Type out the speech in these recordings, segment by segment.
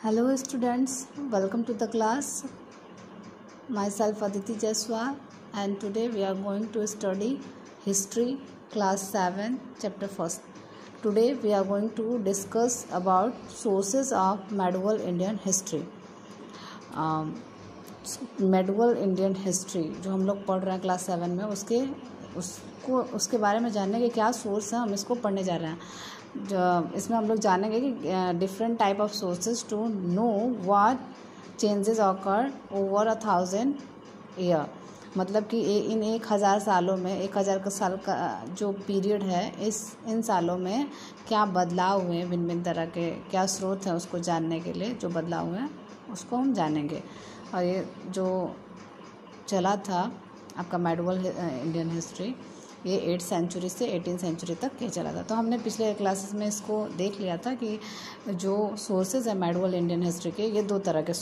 Hello students, welcome to the class. Myself Aditi Jaiswal and today we are going to study history class 7 chapter 1st. Today we are going to discuss about sources of medieval Indian history. Medieval Indian history जो हम लोग पढ़ रहे हैं class 7 में उसके बारे में जानने के क्या सोर्स हैं, हम इसको पढ़ने जा रहे हैं. इसमें हम लोग जानेंगे कि different type of sources to know what changes occur over 1000 year. मतलब कि इन 1000 सालों में 1000 साल का जो पीरियड है इन सालों में क्या बदलाव हुए, भिन्न भिन्न तरह के क्या स्रोत हैं उसको जानने के लिए जो बदलाव हुए हैं उसको हम जानेंगे. और ये जो चला था आपका मेडिवल इंडियन हिस्ट्री ये 8th सेंचुरी से 18th सेंचुरी तक ये चला था. तो हमने पिछले क्लासेस में इसको देख लिया था कि जो सोर्सेज है मेडिवल इंडियन हिस्ट्री के ये दो तरह के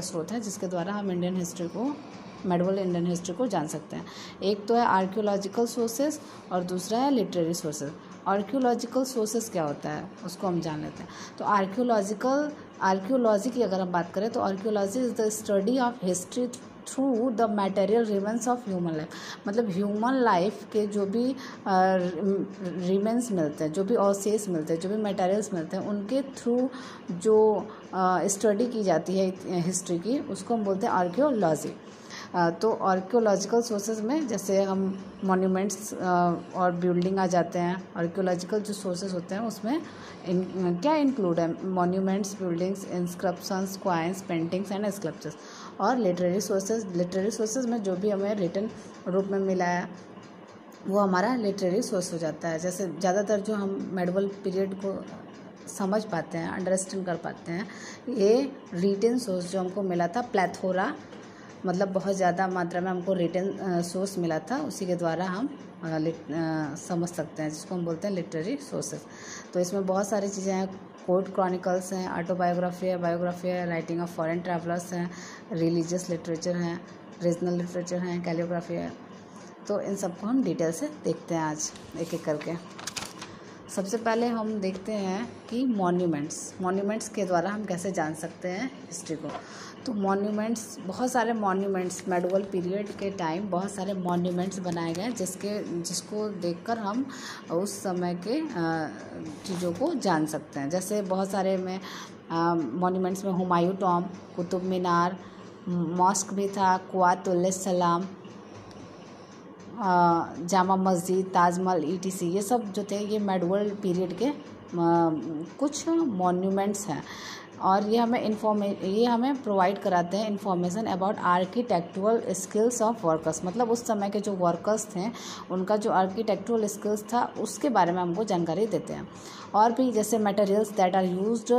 स्रोत हैं जिसके द्वारा हम मेडिवल इंडियन हिस्ट्री को जान सकते हैं. एक तो है आर्कियोलॉजिकल सोर्सेज और दूसरा है लिटरेरी सोर्सेज. आर्कियोलॉजिकल सोर्सेज क्या होता है उसको हम जान लेते हैं. तो आर्कियोलॉजी की अगर हम बात करें तो archaeology is the study of history through the material remains of human life. मतलब ह्यूमन लाइफ के जो भी रिमेंस मिलते हैं, जो भी अवशेष मिलते हैं, जो भी मटेरियल्स मिलते हैं उनके थ्रू जो स्टडी की जाती है हिस्ट्री की उसको हम बोलते हैं आर्कियोलॉजी. तो आर्कियोलॉजिकल सोर्सेज में जैसे हम मॉन्यूमेंट्स और बिल्डिंग आ जाते हैं. आर्कियोलॉजिकल जो सोर्सेज होते हैं उसमें क्या इंक्लूड है? Monuments, buildings, inscriptions, coins, paintings and sculptures. और लिटरेरी सोर्सेज में जो भी हमें रिटन रूप में मिला है वो हमारा लिटरेरी सोर्स हो जाता है. जैसे ज़्यादातर जो हम मेडिवल पीरियड को समझ पाते हैं, अंडरस्टैंड कर पाते हैं, ये रिटन सोर्स जो हमको मिला था प्लेथोरा, मतलब बहुत ज़्यादा मात्रा में हमको रिटन सोर्स मिला था, उसी के द्वारा हम समझ सकते हैं जिसको हम बोलते हैं लिटरेरी सोर्सेज. तो इसमें बहुत सारी चीज़ें हैं. कोर्ट क्रॉनिकल्स हैं, ऑटोबायोग्राफी है, बायोग्राफी है, राइटिंग ऑफ फॉरेन ट्रैवलर्स हैं, रिलीजियस लिटरेचर हैं, रीजनल लिटरेचर हैं, कैलियोग्राफी है. तो इन सबको हम डिटेल से देखते हैं आज एक एक करके. सबसे पहले हम देखते हैं कि मॉन्यूमेंट्स के द्वारा हम कैसे जान सकते हैं हिस्ट्री को. तो बहुत सारे मॉन्यूमेंट्स मेडिवल पीरियड के टाइम बहुत सारे मॉन्यूमेंट्स बनाए गए जिसको देखकर हम उस समय के चीज़ों को जान सकते हैं. जैसे बहुत सारे में मॉन्यूमेंट्स में हुमायूं टॉम, कुतुब मीनार, मॉस्क भी था, कुआत सलाम, जामा मस्जिद, ताजमहल, ETC, ये सब जो थे ये मेडिवल पीरियड के कुछ मॉन्यूमेंट्स हैं. और ये हमें प्रोवाइड कराते हैं information about architectural skills of workers. मतलब उस समय के जो वर्कर्स थे उनका जो आर्किटेक्चुरल स्किल्स था उसके बारे में हमको जानकारी देते हैं. और भी जैसे materials that are used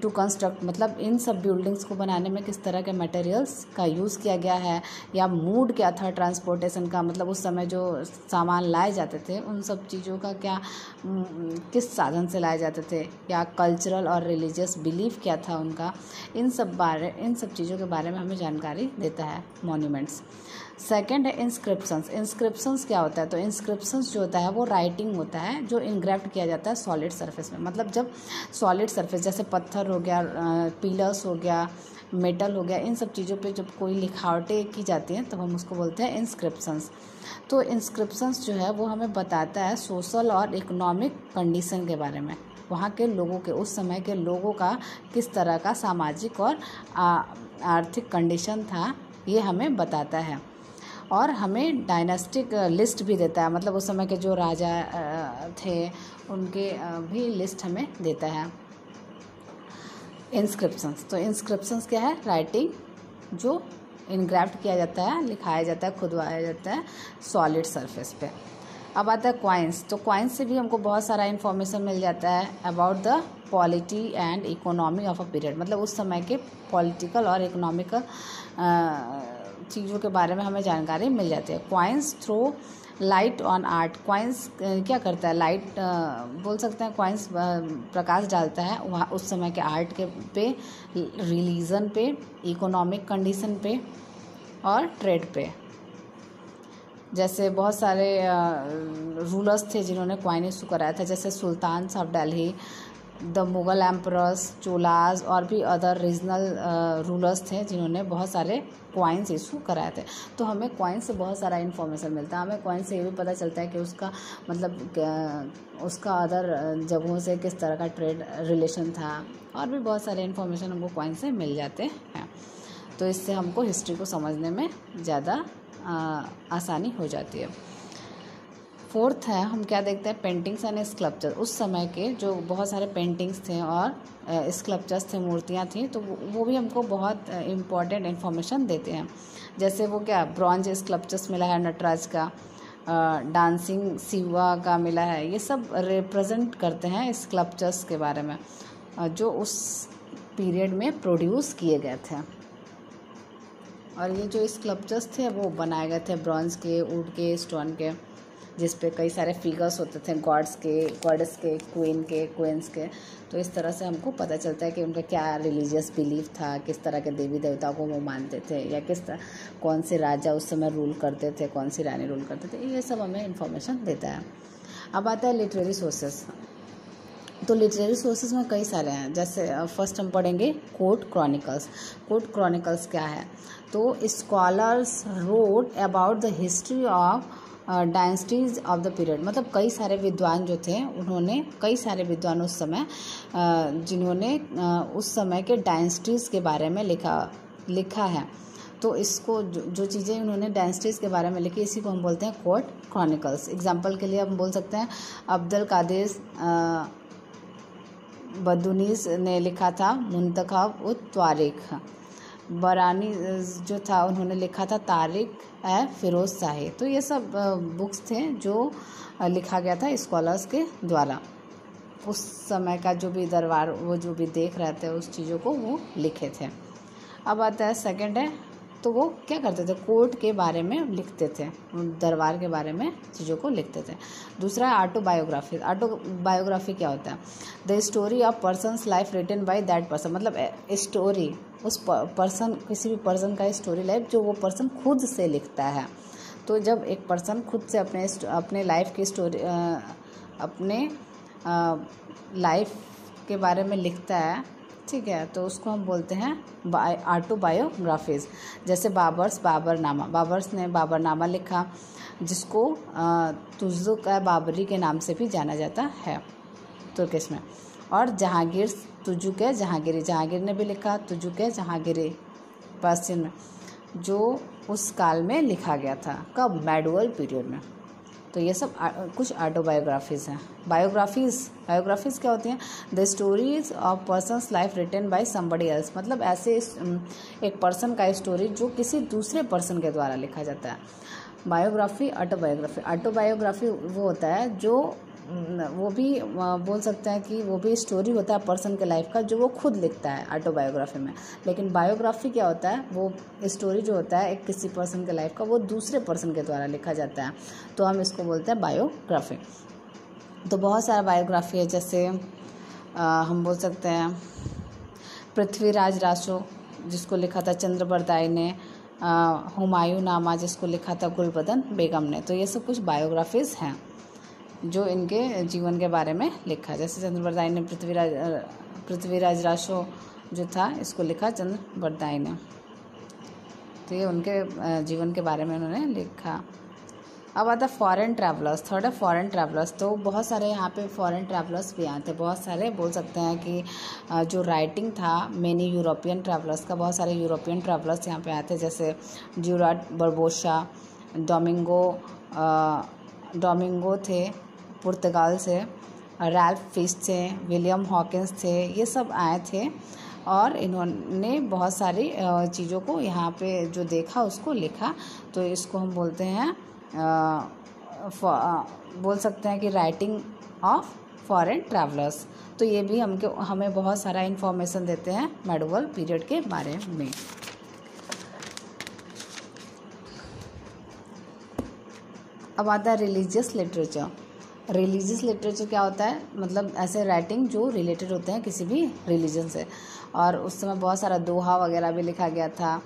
to construct, मतलब इन सब बिल्डिंग्स को बनाने में किस तरह के मटेरियल्स का यूज़ किया गया है या मूड क्या था ट्रांसपोर्टेशन का, मतलब उस समय जो सामान लाए जाते थे उन सब चीज़ों का क्या किस साधन से लाए जाते थे, या कल्चरल और रिलीजियस बिलीफ क्या था उनका. इन सब चीज़ों के बारे में हमें जानकारी देता है मॉन्यूमेंट्स. सेकंड है इंस्क्रिप्शंस क्या होता है? तो इंस्क्रिप्शंस जो होता है वो राइटिंग होता है जो इनग्राफ्ट किया जाता है सॉलिड सरफेस में. मतलब जब सॉलिड सरफेस जैसे पत्थर हो गया, पिलर्स हो गया, मेटल हो गया, इन सब चीज़ों पे जब कोई लिखावटें की जाती हैं तब हम उसको बोलते हैं इंस्क्रिप्शंस. तो इंस्क्रिप्शंस जो है वो हमें बताता है सोशल और इकोनॉमिक कंडीशन के बारे में, वहाँ के लोगों के, उस समय के लोगों का किस तरह का सामाजिक और आर्थिक कंडीशन था ये हमें बताता है. और हमें डायनास्टिक लिस्ट भी देता है, मतलब उस समय के जो राजा थे उनके भी लिस्ट हमें देता है इंस्क्रिप्शंस. तो इंस्क्रिप्शंस क्या है? राइटिंग जो इनग्राफ्ट किया जाता है, लिखाया जाता है, खुदवाया जाता है सॉलिड सरफेस पे. अब आता है क्वाइंस. तो क्वाइंस से भी हमको बहुत सारा इन्फॉर्मेशन मिल जाता है about the polity and economy of a period. मतलब उस समय के पॉलिटिकल और इकोनॉमिकल चीज़ों के बारे में हमें जानकारी मिल जाती है. Coins throw light on art. Coins क्या करता है? लाइट बोल सकते हैं. क्वाइंस प्रकाश डालता है वहाँ उस समय के आर्ट के पे, रिलीजन पे, इकोनॉमिक कंडीशन पे और ट्रेड पे. जैसे बहुत सारे रूलर्स थे जिन्होंने क्वाइन इशू कराया था, जैसे sultan of Delhi, the Mughal emperors, Cholas और भी अदर रीजनल रूलर्स थे जिन्होंने बहुत सारे कॉइन्स इशू कराए थे। तो हमें कॉइन से बहुत सारा इन्फॉर्मेशन मिलता है। हमें कॉइन से ये भी पता चलता है कि उसका मतलब उसका अदर जगहों से किस तरह का ट्रेड रिलेशन था, और भी बहुत सारे इन्फॉर्मेशन हमको कॉइन से मिल जाते हैं। तो इससे हमको हिस्ट्री को समझने में ज़्यादा आसानी हो जाती है। फोर्थ है, हम क्या देखते हैं, पेंटिंग्स एंड स्कल्पचर। उस समय के जो बहुत सारे पेंटिंग्स थे और स्कल्पचर्स थे, मूर्तियाँ थी, तो वो भी हमको बहुत इम्पॉर्टेंट इन्फॉर्मेशन देते हैं। जैसे वो क्या, ब्रॉन्ज स्कल्पचर्स मिला है नटराज का, डांसिंग शिवा का मिला है। ये सब रिप्रेजेंट करते हैं स्कल्पचर्स के बारे में जो उस पीरियड में प्रोड्यूस किए गए थे। और ये जो स्कल्पचर्स थे वो बनाए गए थे ब्रॉन्ज के, वुड के, स्टोन के, जिस पे कई सारे फिगर्स होते थे, गॉड्स के, गॉडेस के, क्वीन के, क्वींस के। तो इस तरह से हमको पता चलता है कि उनका क्या रिलीजियस बिलीफ था, किस तरह के देवी देवताओं को वो मानते थे, या किस तरह कौन से राजा उस समय रूल करते थे, कौन सी रानी रूल करते थे। ये सब हमें इन्फॉर्मेशन देता है। अब आता है लिटरेरी सोर्सेस। तो लिटरेरी सोर्सेज में कई सारे हैं। जैसे फर्स्ट हम पढ़ेंगे कोर्ट क्रॉनिकल्स। कोर्ट क्रॉनिकल्स क्या है, तो scholars wrote about the history of dynasties of the period. मतलब कई सारे विद्वान जो थे, उन्होंने कई सारे विद्वान उस समय जिन्होंने उस समय के डायनेस्टीज़ के बारे में लिखा है। तो इसको जो चीज़ें उन्होंने डायनेस्टीज़ के बारे में लिखी, इसी को हम बोलते हैं कोर्ट क्रॉनिकल्स। एग्जाम्पल के लिए हम बोल सकते हैं अब्दुल कादिर बदुनीस ने लिखा था मुंतखब उत तारीख। बरानी जो था, उन्होंने लिखा था तारिक ए फिरोज़ शाही। तो ये सब बुक्स थे जो लिखा गया था स्कॉलर्स के द्वारा। उस समय का जो भी दरबार, वो जो भी देख रहे थे उस चीज़ों को वो लिखे थे। अब आता है सेकंड है, तो वो क्या करते थे, कोर्ट के बारे में लिखते थे, दरबार के बारे में चीज़ों को लिखते थे। दूसरा है ऑटोबायोग्राफी। ऑटोबायोग्राफी क्या होता है, the story of person's life written by that person. मतलब स्टोरी उस पर्सन, किसी भी पर्सन का स्टोरी लाइफ जो वो पर्सन खुद से लिखता है। तो जब एक पर्सन खुद से अपने लाइफ की स्टोरी, अपने लाइफ के बारे में लिखता है, ठीक है, तो उसको हम बोलते हैं ऑटोबायोग्राफीज। जैसे बाबरनामा, बाबर्स ने बाबरनामा लिखा, जिसको तुज़ुक बाबरी के नाम से भी जाना जाता है तुर्किश में। और जहांगीर, तुजुक जहांगीरी, जहांगीर ने भी लिखा तुजुक जहांगीरी पर्शियन में, जो उस काल में लिखा गया था। कब, मेडुअल पीरियड में। तो ये सब कुछ ऑटोबायोग्राफीज़ हैं। बायोग्राफीज़ क्या होती हैं, the stories of person's life written by somebody else. मतलब ऐसे एक पर्सन का स्टोरी जो किसी दूसरे पर्सन के द्वारा लिखा जाता है। बायोग्राफी, ऑटोबायोग्राफी वो होता है जो वो भी बोल सकते हैं कि वो भी स्टोरी होता है पर्सन के लाइफ का जो वो खुद लिखता है ऑटोबायोग्राफी में। लेकिन बायोग्राफी क्या होता है, वो स्टोरी जो होता है एक किसी पर्सन के लाइफ का, वो दूसरे पर्सन के द्वारा लिखा जाता है, तो हम इसको बोलते हैं बायोग्राफी। तो बहुत सारा बायोग्राफी है, जैसे हम बोल सकते हैं पृथ्वीराज रासो, जिसको लिखा था चंद्रबरदाई ने, हुमायूं नामा, जिसको लिखा था गुलबदन बेगम ने। तो ये सब कुछ बायोग्राफीज़ हैं जो इनके जीवन के बारे में लिखा। जैसे चंद्रबरदाई ने पृथ्वीराज रासो जो था, इसको लिखा चंद्रबरदाई ने। तो ये उनके जीवन के बारे में उन्होंने लिखा। अब आता है फॉरेन ट्रैवलर्स। थर्ड है फॉरेन ट्रैवलर्स। तो बहुत सारे यहाँ पे फॉरेन ट्रैवलर्स भी आए थे, बहुत सारे बोल सकते हैं कि जो राइटिंग था मेनी यूरोपियन ट्रैवलर्स का, बहुत सारे यूरोपियन ट्रैवलर्स यहाँ पे आए थे। जैसे ड्यूराट बर्बोसा, डोमिंगो थे पुर्तगाल से, रैल्फ फिश थे, विलियम हॉकिंस थे, ये सब आए थे और इन्होंने बहुत सारी चीज़ों को यहाँ पे जो देखा उसको लिखा। तो इसको हम बोलते हैं बोल सकते हैं कि राइटिंग ऑफ फॉरेन ट्रैवलर्स। तो ये भी हमें बहुत सारा इन्फॉर्मेशन देते हैं मेडुअल पीरियड के बारे में। अब आता है रिलीजियस लिटरेचर। रिलीजियस लिटरेचर क्या होता है, मतलब ऐसे राइटिंग जो रिलेटेड होते हैं किसी भी रिलीजन से। और उस समय बहुत सारा दोहा वगैरह भी लिखा गया था,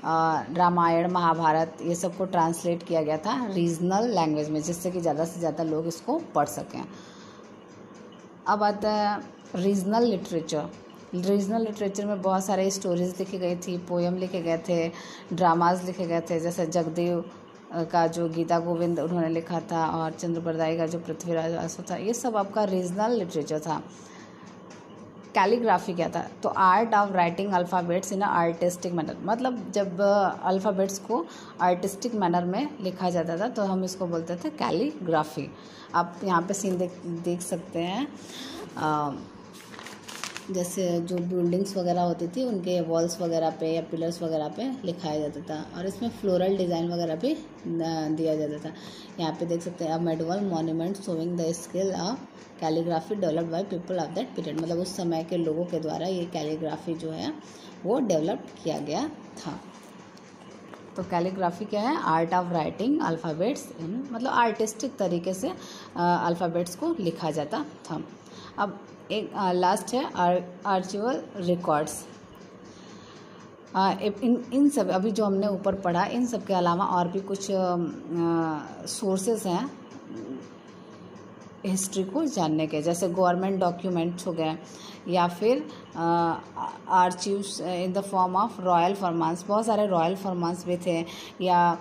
रामायण महाभारत ये सब को ट्रांसलेट किया गया था रीजनल लैंग्वेज में, जिससे कि ज़्यादा से ज़्यादा लोग इसको पढ़ सकें। अब आता है रीजनल लिटरेचर में बहुत सारे स्टोरीज लिखी गई थी, पोयम लिखे गए थे, ड्रामाज लिखे गए थे, जैसे जगदेव का जो गीता गोविंद उन्होंने लिखा था और चंद्रप्रदाय का जो पृथ्वीराज वासु था, ये सब आपका रीजनल लिटरेचर था। कैलीग्राफी क्या था? तो art of writing alphabets in artistic manner, मतलब जब अल्फ़ाबेट्स को आर्टिस्टिक मैनर में लिखा जाता था तो हम इसको बोलते थे कैलीग्राफी। आप यहाँ पे सीन देख सकते हैं, जैसे जो बिल्डिंग्स वगैरह होती थी उनके वॉल्स वगैरह पे या पिलर्स वगैरह पे लिखाया जाता था, और इसमें फ्लोरल डिज़ाइन वगैरह भी दिया जाता था। यहाँ पे देख सकते हैं अब medieval monument showing the skill of calligraphy developed by people of that period, मतलब उस समय के लोगों के द्वारा ये कैलीग्राफी जो है वो डेवलप किया गया था। तो कैलीग्राफी क्या है? आर्ट ऑफ राइटिंग अल्फ़ाबेट्स इन, मतलब आर्टिस्टिक तरीके से अल्फ़ाबेट्स को लिखा जाता था। अब एक लास्ट है आर्चिवल रिकॉर्ड्स। इन सब अभी जो हमने ऊपर पढ़ा, इन सब के अलावा और भी कुछ सोर्सेस हैं हिस्ट्री को जानने के, जैसे गवर्नमेंट डॉक्यूमेंट्स हो गए या फिर archives in the form of royal farmans, बहुत सारे रॉयल फरमान्स भी थे, या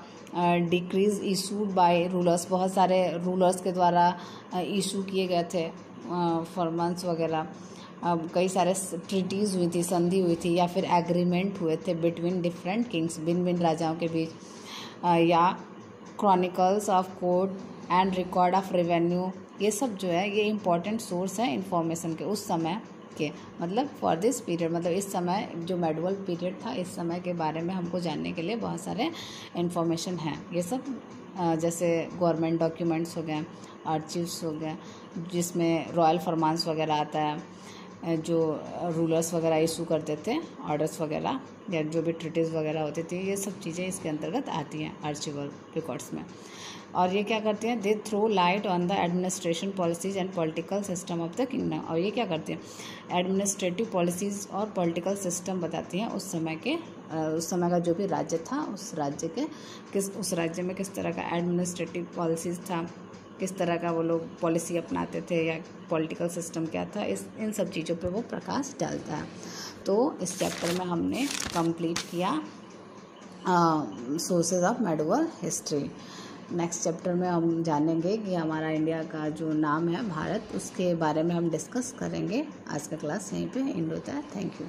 डिक्रीज इशूड बाय रूलर्स, बहुत सारे रूलर्स के द्वारा इशू किए गए थे फरमान्स वगैरह। कई सारे ट्रीटीज़ हुई थी, संधि हुई थी, या फिर एग्रीमेंट हुए थे बिटवीन डिफरेंट किंग्स, भिन्न भिन्न राजाओं के बीच, या chronicles of code and record of revenue, ये सब जो है ये इम्पॉर्टेंट सोर्स है इंफॉर्मेशन के उस समय के, मतलब फॉर दिस पीरियड, मतलब इस समय जो मेडुअल पीरियड था, इस समय के बारे में हमको जानने के लिए बहुत सारे इन्फॉर्मेशन हैं। ये सब जैसे गवर्नमेंट डॉक्यूमेंट्स हो गए, आर्चिव्स हो गए, जिसमें रॉयल फरमान्स वगैरह आता है, जो रूलर्स वगैरह इशू करते थे ऑर्डर्स वगैरह, या जो भी ट्रीटीज़ वगैरह होती थी, ये सब चीज़ें इसके अंतर्गत आती हैं आर्चिवल रिकॉर्ड्स में। और ये क्या करते हैं? They throw light on the administration policies and political system of the kingdom. और ये क्या करते हैं? एडमिनिस्ट्रेटिव पॉलिसीज़ और पॉलिटिकल सिस्टम बताती हैं उस समय का जो भी राज्य था, उस राज्य में किस तरह का एडमिनिस्ट्रेटिव पॉलिसीज़ था, किस तरह का वो लोग पॉलिसी अपनाते थे, या पॉलिटिकल सिस्टम क्या था, इन सब चीज़ों पे वो प्रकाश डालता है। तो इस चैप्टर में हमने कंप्लीट किया sources of medieval history. Next chapter में हम जानेंगे कि हमारा इंडिया का जो नाम है भारत, उसके बारे में हम डिस्कस करेंगे। आज का क्लास यहीं पे एंड होता है। Thank you.